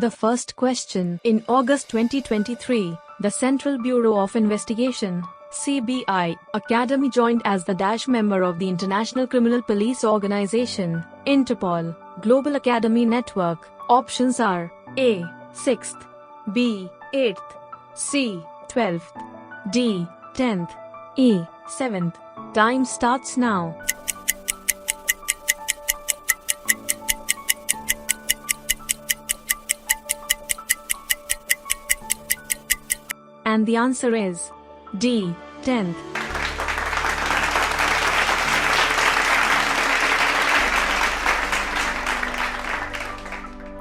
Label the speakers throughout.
Speaker 1: The first question. In August 2023, the Central Bureau of Investigation (CBI) Academy joined as the member of the International Criminal Police Organization Interpol Global Academy Network. Options are A. 6th, B. 8th, C. 12th, D. 10th, E. 7th. Time starts now. And the answer is D. 10th.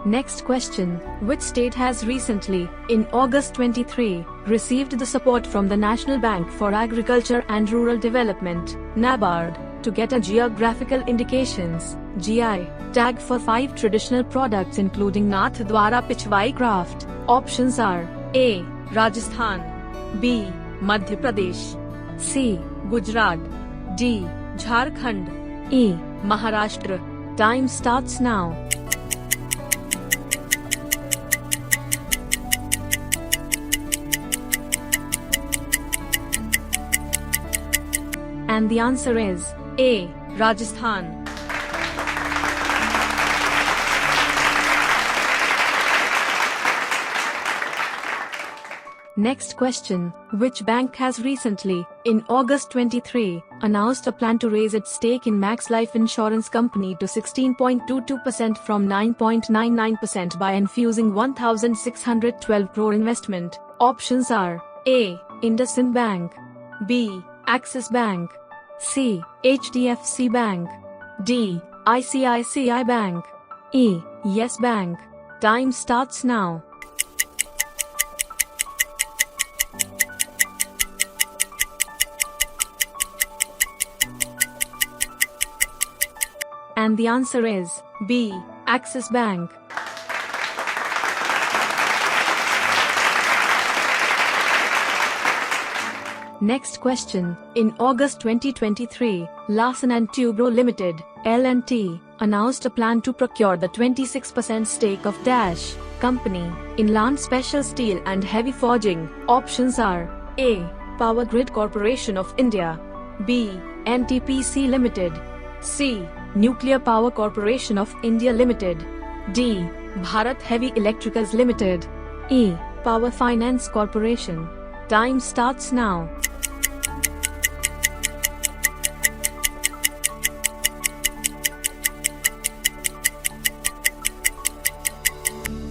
Speaker 1: Next question. Which state has recently, in August 23, received the support from the National Bank for Agriculture and Rural Development (NABARD) to get a geographical indications (GI) tag for 5 traditional products including Nath Dwara Pichwai craft? Options are A. Rajasthan, B. Madhya Pradesh, C. Gujarat, D. Jharkhand, E. Maharashtra. Time starts now. And the answer is A. Rajasthan. Next question. Which bank has recently, in August 23, announced a plan to raise its stake in Max Life Insurance Company to 16.22% from 9.99% by infusing 1,612 crore investment? Options are A. IndusInd Bank, B. Axis Bank, C. HDFC Bank, D. ICICI Bank, E. Yes Bank. Time starts now. And the answer is B. Axis Bank. Next question. In August 2023, Larsen & Toubro Limited (L&T) announced a plan to procure the 26% stake of Dash Company in Land Special Steel and Heavy Forging. Options are A. Power Grid Corporation of India, B. NTPC Limited, C. Nuclear Power Corporation of India Limited, D. Bharat Heavy Electricals Limited, E. Power Finance Corporation. Time starts now.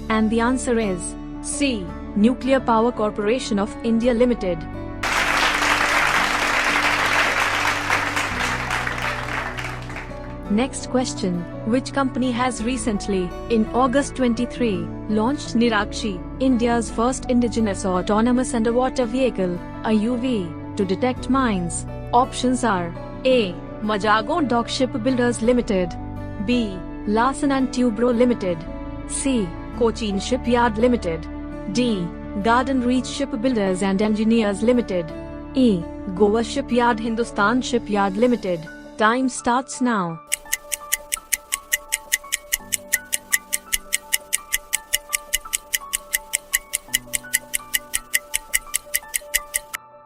Speaker 1: And the answer is C. Nuclear Power Corporation of India Limited. Next question. Which company has recently, in August 23, launched Nirakshi, India's first indigenous autonomous underwater vehicle, a UV, to detect mines? Options are A. Majago Dock Shipbuilders Limited, B. Larsen & Toubro Limited, C. Cochin Shipyard Limited, D. Garden Reach Shipbuilders and Engineers Limited, E. Goa Shipyard Hindustan Shipyard Limited. Time starts now.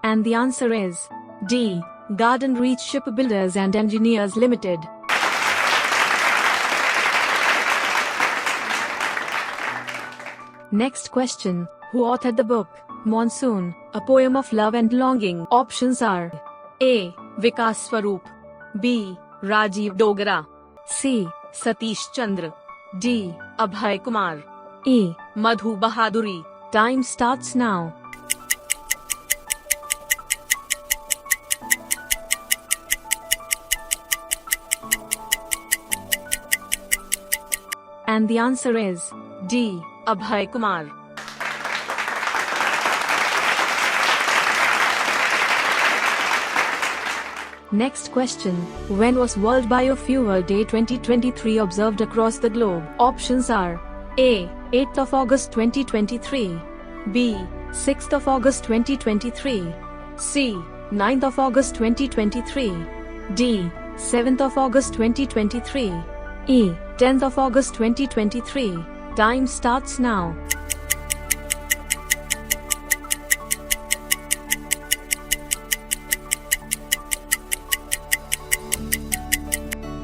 Speaker 1: And the answer is D. Garden Reach Shipbuilders and Engineers Limited. Next question. Who authored the book Monsoon, a Poem of Love and Longing? Options are A. Vikas Swaroop, B. Rajiv Dogara, C. Satish Chandra, D. Abhay Kumar, E. Madhu Bahaduri. Time starts now. And the answer is D. Abhay Kumar. Next question. When was World Biofuel Day 2023 observed across the globe? Options are A. 8th of August 2023, B. 6th of August 2023, C. 9th of August 2023, D. 7th of August 2023, E. 10th of August 2023. Time starts now.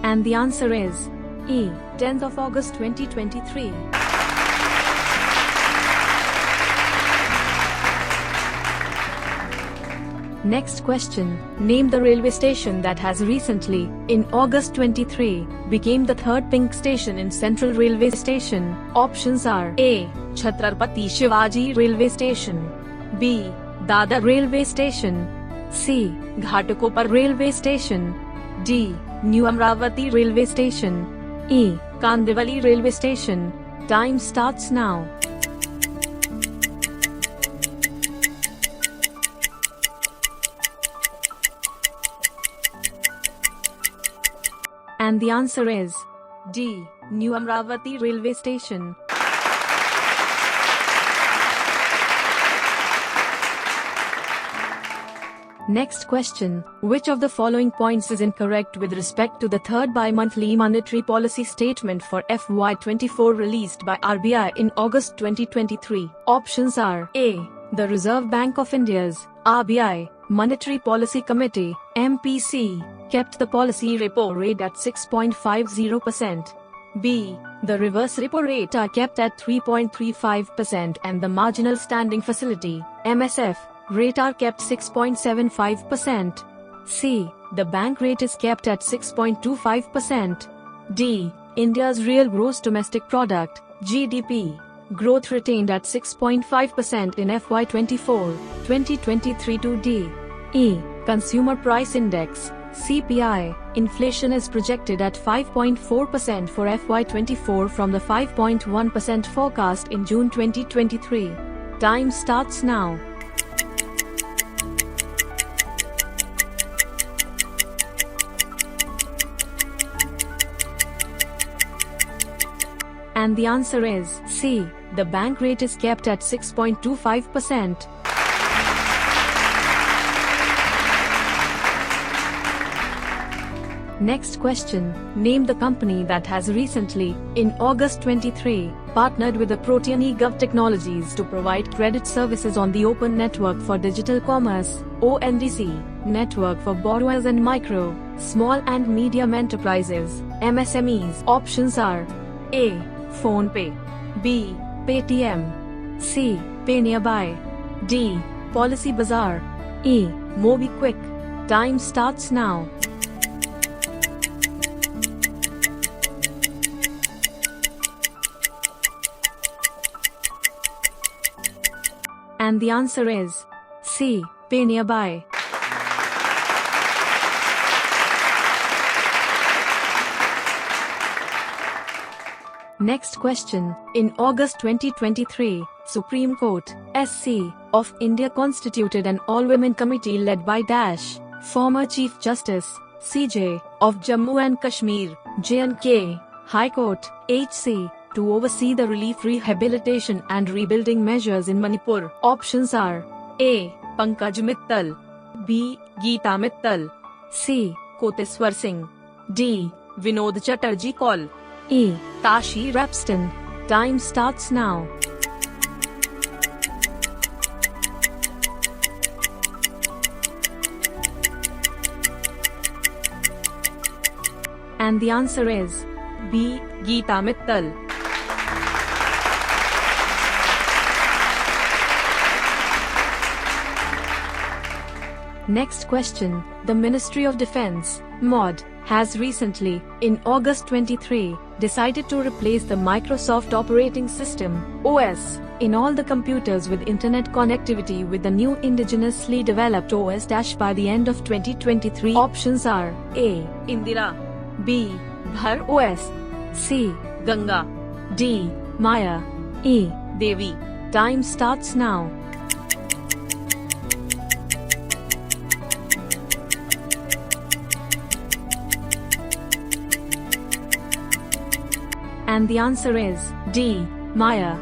Speaker 1: And the answer is E. 10th of August 2023. Next question. Name the railway station that has recently, in August 23, became the third pink station in Central Railway Station. Options are A. Chhatrapati Shivaji Railway Station, B. Dadar Railway Station, C. Ghatakopar Railway Station, D. New Amravati Railway Station, E. Kandivali Railway Station. Time starts now. And the answer is D. New Amravati Railway Station. Next question. Which of the following points is incorrect with respect to the third bi-monthly monetary policy statement for FY24 released by RBI in August 2023? Options are A. The Reserve Bank of India's RBI Monetary Policy Committee MPC kept the policy repo rate at 6.50%. B. The reverse repo rate are kept at 3.35% and the marginal standing facility MSF rate are kept 6.75%. C. The bank rate is kept at 6.25%. D. India's real gross domestic product GDP growth retained at 6.5% in FY24-2023 to D. E. Consumer Price Index CPI inflation is projected at 5.4% for FY24 from the 5.1% forecast in June 2023. Time starts now. And the answer is C. The bank rate is kept at 6.25%. Next question. Name the company that has recently, in August 23, partnered with the Protean eGov Technologies to provide credit services on the Open Network for Digital Commerce ONDC network for borrowers and micro, small and medium enterprises MSMEs. Options are A. PhonePe, B. Paytm, C. PayNearby, D. Policy Bazaar, E. MobiKwik. Time starts now. And the answer is C. PayNearby. Next question. In August 2023, Supreme Court (SC) of India constituted an all-women committee led by Dash, former Chief Justice (CJ) of Jammu and Kashmir (J&K), High Court (HC) to oversee the relief, rehabilitation and rebuilding measures in Manipur. Options are A. Pankaj Mittal, B. Geeta Mittal, C. Koteswar Singh, D. Vinod Chatterjee Kaul, E. Tashi Rapston. Time starts now. And the answer is B. Geeta Mittal. Next question. The Ministry of Defence (MOD) has recently, in August 23, decided to replace the Microsoft operating system (OS) in all the computers with internet connectivity with the new indigenously developed OS- by the end of 2023. Options are A. Indira, B. Bhar OS, C. Ganga, D. Maya, E. Devi. Time starts now. And the answer is D. Maya.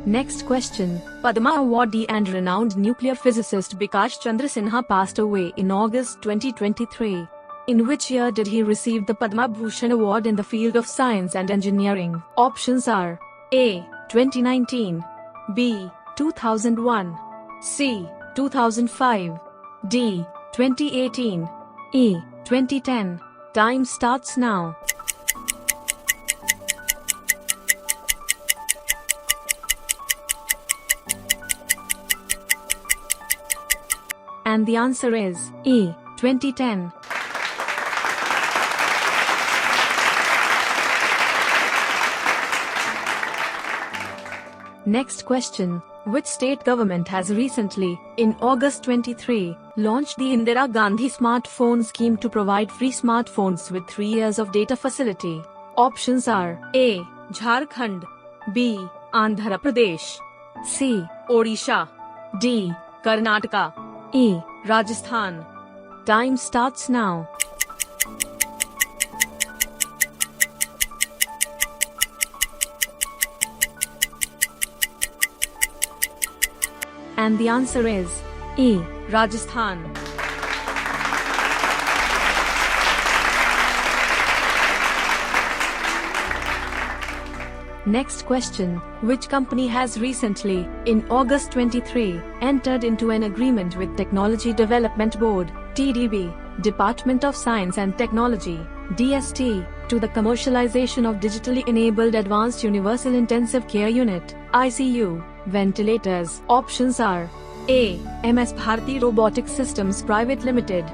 Speaker 1: Next question. Padma awardee and renowned nuclear physicist Bikash Chandra Sinha passed away in August 2023. In which year did he receive the Padma Bhushan Award in the field of science and engineering? Options are A. 2019, B. 2001, C. 2005, D. 2018, E. 2010. Time starts now. And the answer is E. 2010. Next question. Which state government has recently, in August 23, launched the Indira Gandhi Smartphone Scheme to provide free smartphones with 3 years of data facility? Options are A. Jharkhand, B. Andhra Pradesh, C. Odisha, D. Karnataka, E. Rajasthan. Time starts now. And the answer is E. Rajasthan. Next question. Which company has recently, in August 23, entered into an agreement with Technology Development Board, TDB, Department of Science and Technology, DST, to the commercialization of digitally enabled Advanced Universal Intensive Care Unit, ICU, ventilators? Options are A. MS Bharti Robotic Systems Private Limited,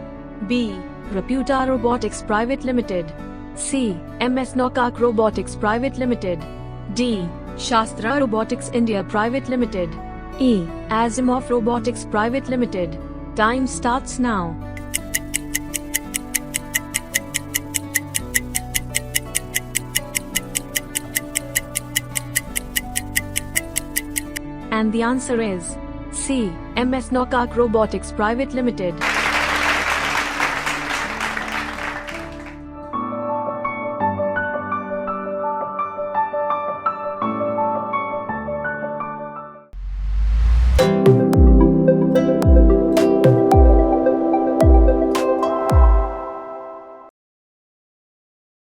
Speaker 1: B. Reputa Robotics Private Limited, C. MS Nokak Robotics Private Limited, D. Shastra Robotics India Private Limited, E. Asimov Robotics Private Limited. Time starts now. And the answer is C. MS Nokak Robotics Private Limited.